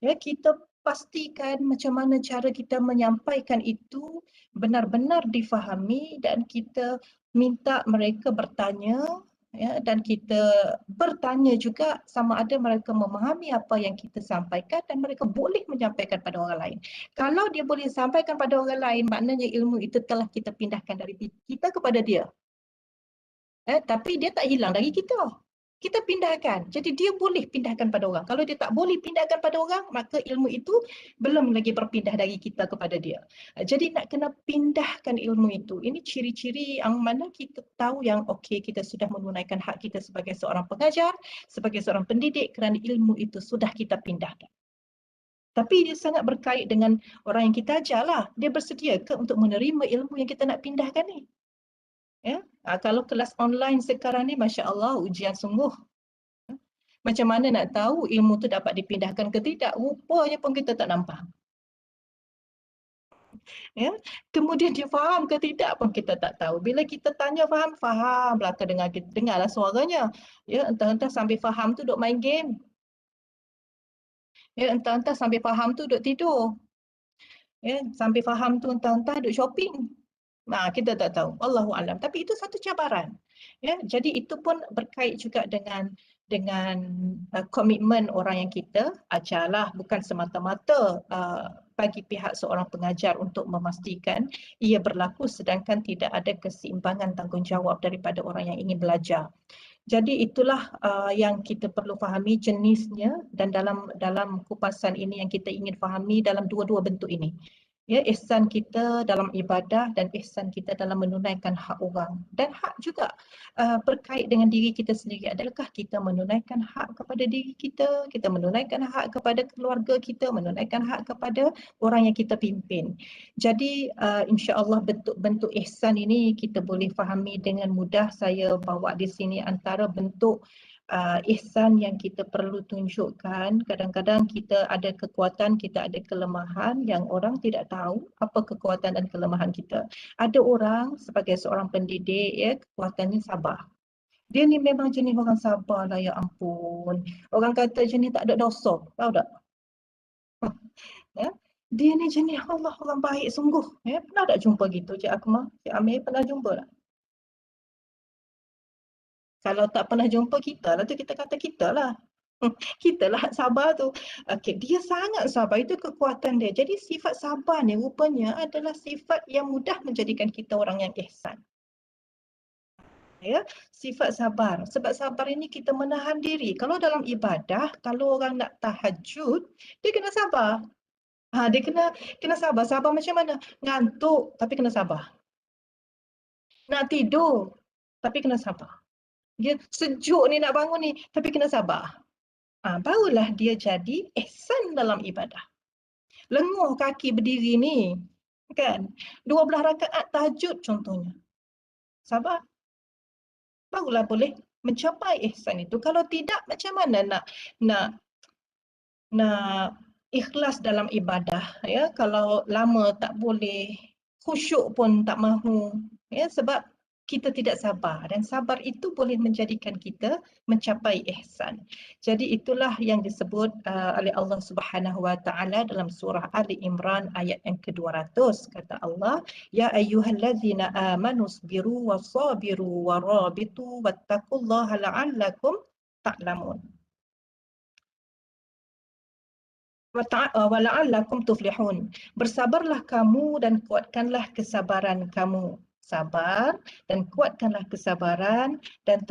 Ya, kita pastikan macam mana cara kita menyampaikan itu benar-benar difahami dan kita minta mereka bertanya, ya, dan kita bertanya juga sama ada mereka memahami apa yang kita sampaikan dan mereka boleh menyampaikan pada orang lain. Kalau dia boleh sampaikan pada orang lain, maknanya ilmu itu telah kita pindahkan dari kita kepada dia. Tapi dia tak hilang dari kita. Kita pindahkan. Jadi dia boleh pindahkan pada orang. Kalau dia tak boleh pindahkan pada orang, maka ilmu itu belum lagi berpindah dari kita kepada dia. Jadi nak kena pindahkan ilmu itu. Ini ciri-ciri yang mana kita tahu yang okey, kita sudah menunaikan hak kita sebagai seorang pengajar, sebagai seorang pendidik kerana ilmu itu sudah kita pindahkan. Tapi dia sangat berkait dengan orang yang kita ajar lah. Dia bersedia ke untuk menerima ilmu yang kita nak pindahkan ni? Ya, kalau kelas online sekarang ni, Masya Allah, ujian sungguh. Macam mana nak tahu ilmu tu dapat dipindahkan ke tidak? Rupanya pun kita tak nampak. Ya, kemudian dia faham ke tidak pun kita tak tahu. Bila kita tanya faham, faham lah dengar dengarlah suaranya. Ya, entah-entah sambil faham tu duk main game. Ya, entah-entah sambil faham tu duk tidur. Ya, sambil faham tu entah-entah duk shopping. Nah, kita tak tahu. Allahu alam. Tapi itu satu cabaran. Ya, jadi itu pun berkait juga dengan komitmen orang yang kita ajarlah, bukan semata-mata bagi pihak seorang pengajar untuk memastikan ia berlaku sedangkan tidak ada keseimbangan tanggungjawab daripada orang yang ingin belajar. Jadi itulah yang kita perlu fahami jenisnya dan dalam kupasan ini yang kita ingin fahami dalam dua-dua bentuk ini. Ya, ihsan kita dalam ibadah dan ihsan kita dalam menunaikan hak orang. Dan hak juga berkait dengan diri kita sendiri. Adakah kita menunaikan hak kepada diri kita menunaikan hak kepada keluarga kita, menunaikan hak kepada orang yang kita pimpin. Jadi insya-Allah bentuk-bentuk ihsan ini kita boleh fahami dengan mudah. Saya bawa di sini antara bentuk ihsan yang kita perlu tunjukkan. Kadang-kadang kita ada kekuatan, kita ada kelemahan yang orang tidak tahu apa kekuatan dan kelemahan kita. Ada orang sebagai seorang pendidik, ya, kekuatannya sabar. Dia ni memang jenis orang sabar lah, ya ampun. Orang kata jenis tak ada dosa, tahu tak? Ya. Dia ni jenis Allah, orang baik sungguh. Ya. Pernah tak jumpa gitu, Cik Akmal? Cik Amir pernah jumpa tak? Kalau tak pernah jumpa kita lah tu, kita kata kita lah. Kita lah sabar tu. Okey, dia sangat sabar, itu kekuatan dia. Jadi sifat sabar ni rupanya adalah sifat yang mudah menjadikan kita orang yang ihsan. Ya, sifat sabar. Sebab sabar ini kita menahan diri. Kalau dalam ibadah, kalau orang nak tahajud, dia kena sabar. Dia kena sabar. Sabar macam mana? Ngantuk tapi kena sabar. Nak tidur tapi kena sabar. Dia sejuk ni nak bangun ni tapi kena sabar. Barulah dia jadi ihsan dalam ibadah. Lenguh kaki berdiri ni, kan? 12 rakaat tahajud contohnya. Sabar. Barulah boleh mencapai ihsan itu. Kalau tidak, macam mana nak nak ikhlas dalam ibadah, ya? Kalau lama tak boleh, khusyuk pun tak mahu, ya? Sebab kita tidak sabar dan sabar itu boleh menjadikan kita mencapai ihsan. Jadi itulah yang disebut oleh Allah Subhanahu Wa Taala dalam surah Ali Imran ayat yang ke-200, kata Allah, ya ayyuhallazina amanu sabiru wasabiru warabitu wattaqullaha la'allakum ta'lamun. Wala'allakum tuflihun. Bersabarlah kamu dan kuatkanlah kesabaran kamu. Sabar dan kuatkanlah kesabaran dan